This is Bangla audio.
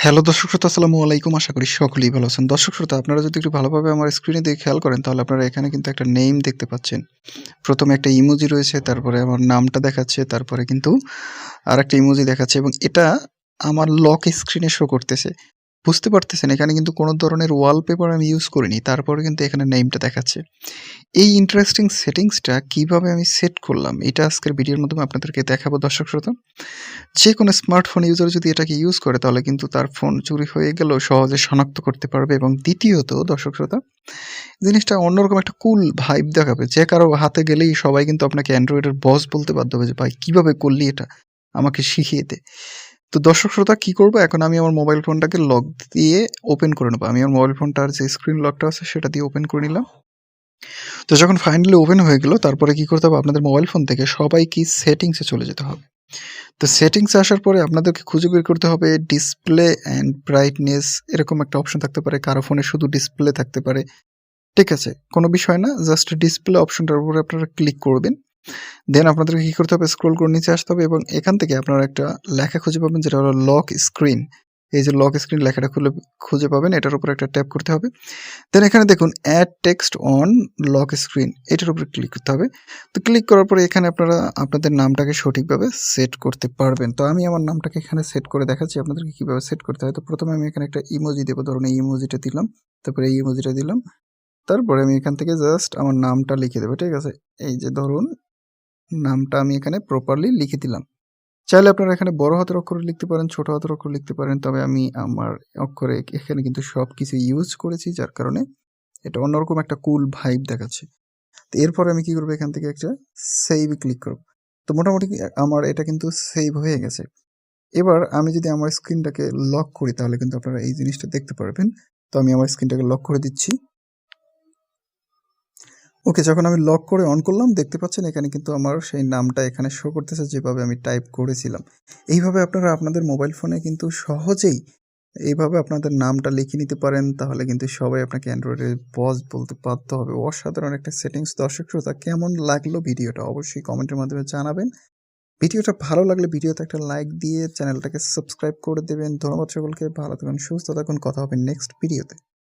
হ্যালো দর্শক শ্রোতা, আসসালামু আলাইকুম। আশা করি সকলেই ভালো আছেন। দর্শক শ্রোতা, আপনারা যদি একটু ভালোভাবে আমার স্ক্রিনে দিকে খেয়াল করেন, তাহলে আপনারা এখানে কিন্তু একটা নেম দেখতে পাচ্ছেন। প্রথমে একটা ইমোজি রয়েছে, তারপরে আমার নামটা দেখাচ্ছে, তারপরে কিন্তু আরেকটা ইমোজি দেখাচ্ছে এবং এটা আমার লক স্ক্রিনে শো করতেছে। বুঝতে পারতেছেন এখানে কিন্তু কোনো ধরনের ওয়ালপেপার আমি ইউজ করিনি। তারপরে কিন্তু এখানে নেমটা দেখাচ্ছে। এই ইন্টারেস্টিং সেটিংসটা কিভাবে আমি সেট করলাম, এটা আজকের ভিডিওর মাধ্যমে আপনাদেরকে দেখাবো দর্শক শ্রোতা। যেকোনো স্মার্টফোন ইউজার যদি এটাকে ইউজ করে তাহলে কিন্তু তার ফোন চুরি হয়ে গেলেও সহজে শনাক্ত করতে পারবে এবং দ্বিতীয়ত দর্শক শ্রোতা, জিনিসটা অন্যরকম একটা কুল ভাইব দেখাবে। যে কারো হাতে গেলেই সবাই কিন্তু আপনাকে অ্যান্ড্রয়েডের বস বলতে বাধ্য হবে যে, "ভাই কিভাবে করলি এটা? আমাকে শিখিয়ে দে।" তো দর্শক শ্রোতা, কি করব, এখন আমি আমার মোবাইল ফোনটাকে লক দিয়ে ওপেন করে নেব। আমি আমার মোবাইল ফোনটার যে স্ক্রিন লকটা আছে সেটা দিয়ে ওপেন করে নিলাম। তো যখন ফাইনালি ওপেন হয়ে গেল, তারপরে কি করতে হবে, আপনাদের মোবাইল ফোন থেকে সবাই কি সেটিংসে চলে যেতে হবে। তো সেটিংসে আসার পরে আপনাদেরকে খুঁজে বের করতে হবে ডিসপ্লে অ্যান্ড ব্রাইটনেস, এরকম একটা অপশন থাকতে পারে। কারো ফোনে শুধু ডিসপ্লে থাকতে পারে। ঠিক আছে? কোনো বিষয় না। জাস্ট ডিসপ্লে অপশনটার উপরে আপনারা ক্লিক করবেন। দেন আপনাদেরকে কি করতে হবে, স্ক্রল করে নিচে আসতে হবে এবং এখান থেকে আপনারা একটা লেখা খুঁজে পাবেন যেটা হলো লক স্ক্রিন। এই যে লক স্ক্রিন লেখাটা খুঁজে পাবেন, এটার উপরে একটা ট্যাপ করতে হবে। দেন এখানে দেখুন add text on lock screen, এটার উপরে ক্লিক করতে হবে। তো ক্লিক করার পরে এখানে আপনারা আপনাদের নামটাকে সঠিকভাবে সেট করতে পারবেন। তো আমি আমার নামটাকে এখানে সেট করে দেখাচ্ছি আপনাদেরকে কিভাবে সেট করতে হয়। তো প্রথমে আমি এখানে একটা ইমোজি দেবো, ধরুন এই ইমোজিটা দিলাম, তারপরে এই ইমোজিটা দিলাম, তারপরে আমি এখান থেকে জাস্ট আমার নামটা লিখে দেবো। ঠিক আছে? এই যে ধরুন নামটা আমি এখানে প্রপারলি লিখে দিলাম। চাইলে আপনারা এখানে বড় হাতের অক্ষরে লিখতে পারেন, ছোট হাতের অক্ষরে লিখতে পারেন, তবে আমি আমার অক্ষরে এখানে কিন্তু সব কিছু ইউজ করেছি, যার কারণে এটা অন্যরকম একটা কুল ভাইব দেখাচ্ছে। তো এরপরে আমি কি করবো, এখান থেকে একটা সেভ ক্লিক করব। তো মোটামুটি আমার এটা কিন্তু সেভ হয়ে গেছে। এবার আমি যদি আমার স্ক্রিনটাকে লক করি তাহলে কিন্তু আপনারা এই জিনিসটা দেখতে পারবেন। তো আমি আমার স্ক্রিনটাকে লক করে দিচ্ছি। ওকে, যখন আমি লক করে অন করলাম, দেখতে পাচ্ছেন এখানে কিন্তু আমার সেই নামটা এখানে শো করতেছে যেভাবে আমি টাইপ করেছিলাম। এইভাবে আপনারা আপনাদের মোবাইল ফোনে কিন্তু সহজেই এইভাবে আপনাদের নামটা লিখে নিতে পারেন, তাহলে কিন্তু সবাই আপনাকে অ্যান্ড্রয়েডের বস বলতে বাধ্য হবে। অসাধারণ একটা সেটিংস। দর্শক শ্রোতা, কেমন লাগলো ভিডিওটা অবশ্যই কমেন্টের মাধ্যমে জানাবেন। ভিডিওটা ভালো লাগলে ভিডিওতে একটা লাইক দিয়ে চ্যানেলটাকে সাবস্ক্রাইব করে দেবেন। ধন্যবাদ সকলকে। ভালো থাকুন, সুস্থ থাকুন। কথা হবে নেক্সট ভিডিওতে।